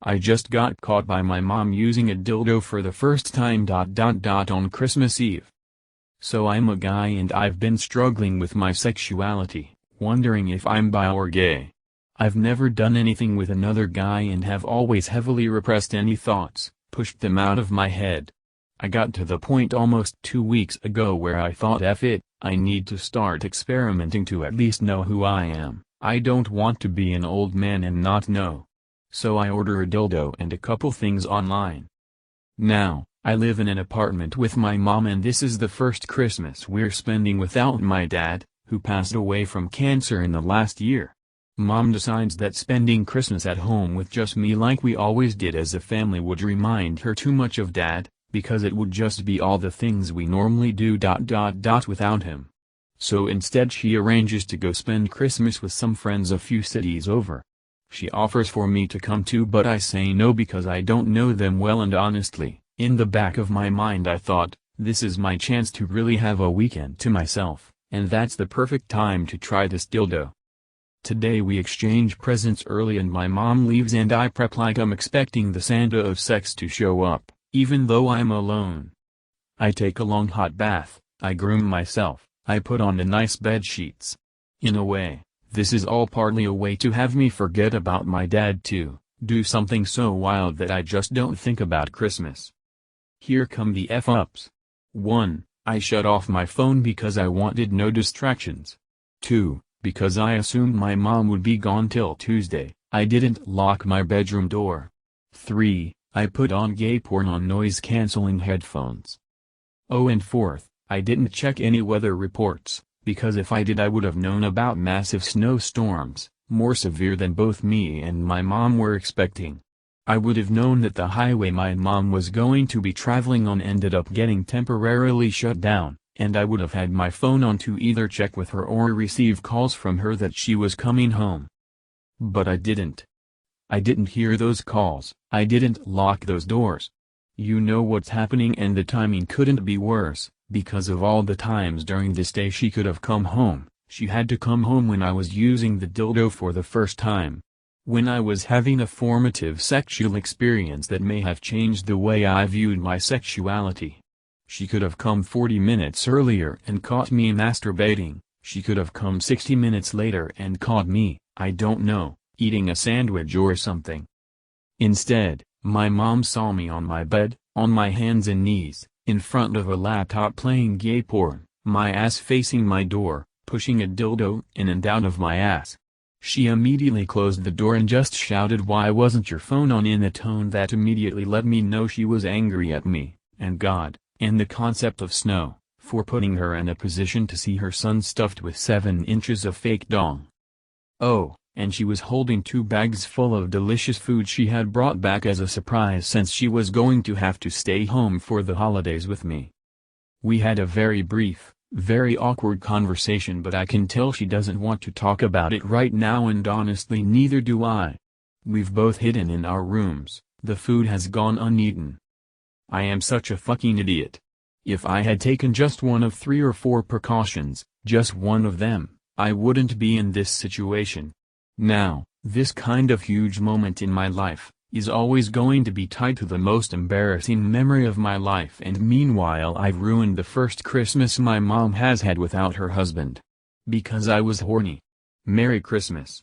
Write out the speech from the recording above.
I just got caught by my mom using a dildo for the first time on Christmas Eve. So I'm a guy and I've been struggling with my sexuality, wondering if I'm bi or gay. I've never done anything with another guy and have always heavily repressed any thoughts, pushed them out of my head. I got to the point almost 2 weeks ago where I thought F it, I need to start experimenting to at least know who I am. I don't want to be an old man and not know. So I order a dildo and a couple things online. Now, I live in an apartment with my mom and this is the first Christmas we're spending without my dad, who passed away from cancer in the last year. Mom decides that spending Christmas at home with just me like we always did as a family would remind her too much of Dad, because it would just be all the things we normally do without him. So instead she arranges to go spend Christmas with some friends a few cities over. She offers for me to come too, but I say no because I don't know them well, and honestly, in the back of my mind I thought, this is my chance to really have a weekend to myself, and that's the perfect time to try this dildo. Today we exchange presents early and my mom leaves and I prep like I'm expecting the Santa of sex to show up, even though I'm alone. I take a long hot bath, I groom myself, I put on the nice bed sheets. In a way, this is all partly a way to have me forget about my dad too, do something so wild that I just don't think about Christmas. Here come the F-ups. 1. I shut off my phone because I wanted no distractions. 2. Because I assumed my mom would be gone till Tuesday, I didn't lock my bedroom door. 3. I put on gay porn on noise-canceling headphones. Oh, and 4th, I didn't check any weather reports, because if I did I would have known about massive snowstorms, more severe than both me and my mom were expecting. I would have known that the highway my mom was going to be traveling on ended up getting temporarily shut down, and I would have had my phone on to either check with her or receive calls from her that she was coming home. But I didn't. I didn't hear those calls, I didn't lock those doors. You know what's happening, and the timing couldn't be worse, because of all the times during this day she could have come home. She had to come home when I was using the dildo for the first time. When I was having a formative sexual experience that may have changed the way I viewed my sexuality. She could have come 40 minutes earlier and caught me masturbating, she could have come 60 minutes later and caught me, I don't know, eating a sandwich or something. Instead, my mom saw me on my bed, on my hands and knees, in front of a laptop playing gay porn, my ass facing my door, pushing a dildo in and out of my ass. She immediately closed the door and just shouted, "Why wasn't your phone on?" in a tone that immediately let me know she was angry at me, and God, and the concept of snow, for putting her in a position to see her son stuffed with 7 inches of fake dong. Oh, and she was holding 2 bags full of delicious food she had brought back as a surprise since she was going to have to stay home for the holidays with me. We had a very brief, very awkward conversation, but I can tell she doesn't want to talk about it right now, and honestly neither do I. We've both hidden in our rooms, the food has gone uneaten. I am such a fucking idiot. If I had taken just one of 3 or 4 precautions, just one of them, I wouldn't be in this situation. Now, this kind of huge moment in my life, is always going to be tied to the most embarrassing memory of my life, and meanwhile I've ruined the first Christmas my mom has had without her husband. Because I was horny. Merry Christmas.